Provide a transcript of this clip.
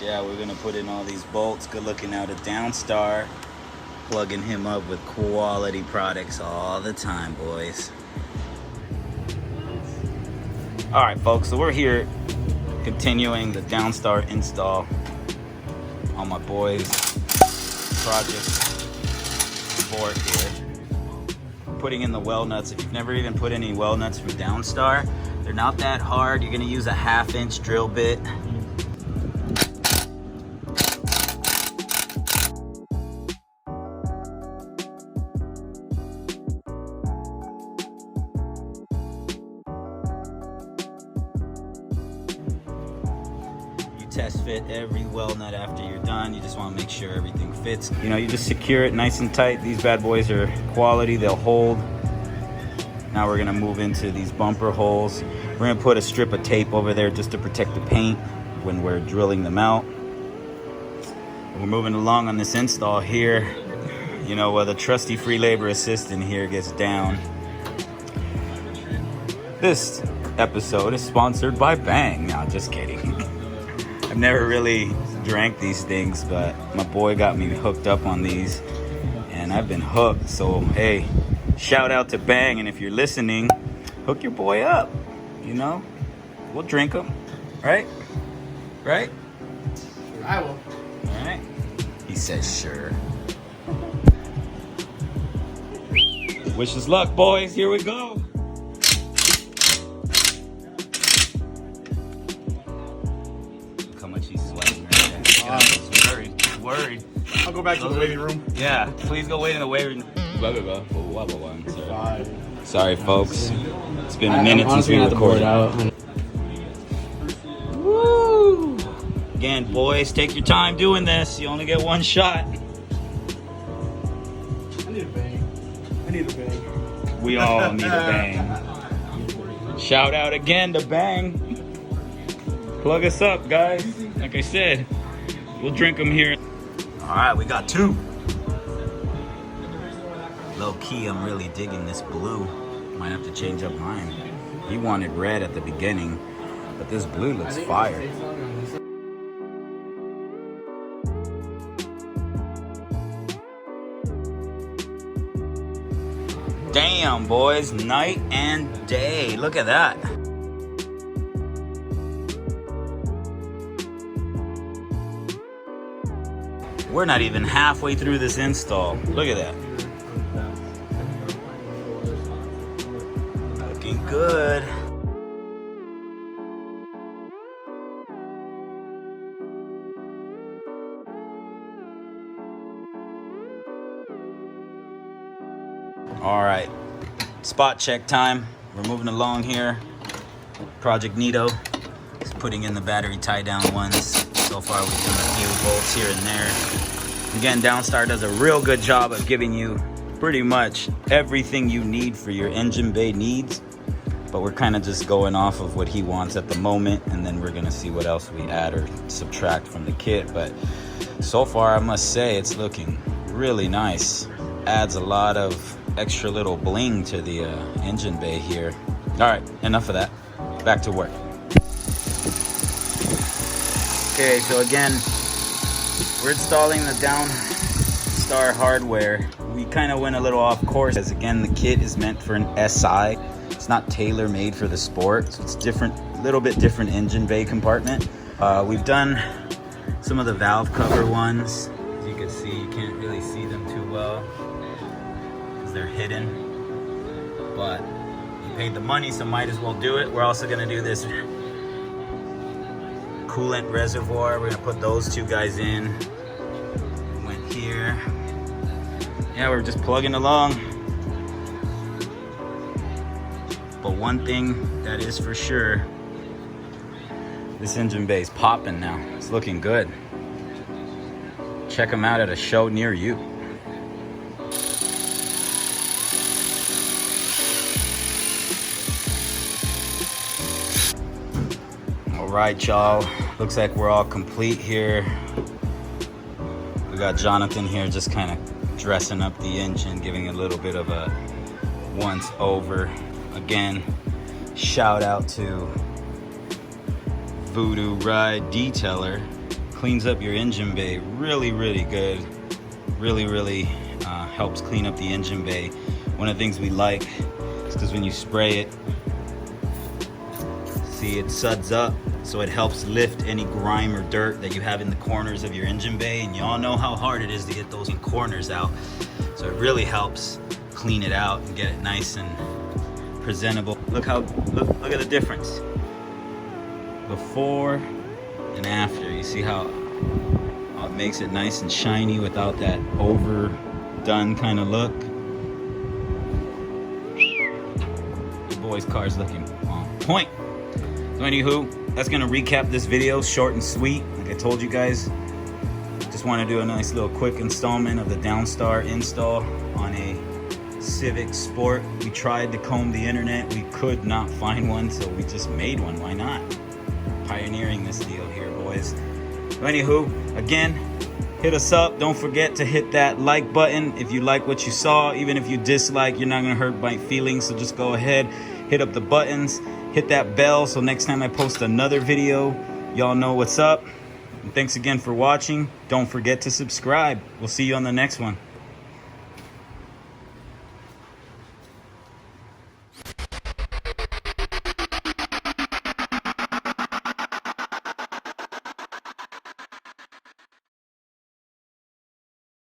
Yeah, we're gonna put in all these bolts. Good looking out at DownStar. Plugging him up with quality products all the time, boys. All right, folks, so we're here continuing the DownStar install on my boys Project Sport here. Putting in the well nuts. If you've never even put any well nuts from DownStar, they're not that hard. You're gonna use a 1/2-inch drill bit. Test fit every well nut after you're done. You just want to make sure everything fits. You know, you just secure it nice and tight. These bad boys are quality, they'll hold. Now we're gonna move into these bumper holes. We're gonna put a strip of tape over there just to protect the paint when we're drilling them out. We're moving along on this install here. You know, the trusty free labor assistant here gets down. This episode is sponsored by Bang. No, just kidding. I've never really drank these things, but my boy got me hooked up on these and I've been hooked. So hey, shout out to Bang, and if you're listening, hook your boy up. You know, we'll drink them, right? Right? I will. All right. He says sure. Wish us luck, boys. Here we go. Worried. I'll go back to the waiting room. Yeah, please go wait in the waiting room. Sorry, folks. It's been a minute since we recorded. Woo! Again, boys, take your time doing this. You only get one shot. I need a bang. We all need a bang. Shout out again to Bang. Plug us up, guys. Like I said, we'll drink them here. All right, we got 2. Low key, I'm really digging this blue. Might have to change up mine. He wanted red at the beginning, but this blue looks fire. Damn, boys, night and day. Look at that. We're not even halfway through this install. Look at that. Looking good. All right, spot check time. We're moving along here. Project Nito is putting in the battery tie down ones. So far we've done a few bolts here and there. Again, DownStar does a real good job of giving you pretty much everything you need for your engine bay needs, but we're kind of just going off of what he wants at the moment, and then we're gonna see what else we add or subtract from the kit. But so far I must say it's looking really nice. Adds a lot of extra little bling to the engine bay here. All right, enough of that. Back to work. Okay, so again, we're installing the DownStar Hardware. We kind of went a little off course, as again, the kit is meant for an SI. It's not tailor-made for the Sport, so it's different, a little bit different engine bay compartment. We've done some of the valve cover ones. As you can see, you can't really see them too well because they're hidden, but you paid the money, so might as well do it. We're also gonna do this coolant reservoir. We're gonna put those 2 guys in. Went here. Yeah, we're just plugging along. But one thing that is for sure, this engine bay is popping now. It's looking good. Check them out at a show near you. All right, y'all. Looks like we're all complete here. We got Jonathan here just kind of dressing up the engine, giving it a little bit of a once over. Again, shout out to Voodoo Ride detailer, cleans up your engine bay really, really good. Really helps clean up the engine bay. One of the things we like is because when you spray it, see it suds up, so it helps lift any grime or dirt that you have in the corners of your engine bay, and y'all know how hard it is to get those corners out. So it really helps clean it out and get it nice and presentable. Look at the difference before and after. You see how it makes it nice and shiny without that overdone kind of look. Your boy's car's looking on point. So anywho, that's gonna recap this video, short and sweet. Like I told you guys, just want to do a nice little quick installment of the DownStar install on a Civic Sport. We tried to comb the internet, we could not find one, so we just made one. Why not? Pioneering this deal here, boys. So anywho, again, hit us up. Don't forget to hit that like button if you like what you saw. Even if you dislike, you're not gonna hurt my feelings, so just go ahead, hit up the buttons, hit that bell, so next time I post another video, y'all know what's up. And thanks again for watching. Don't forget to subscribe. We'll see you on the next one.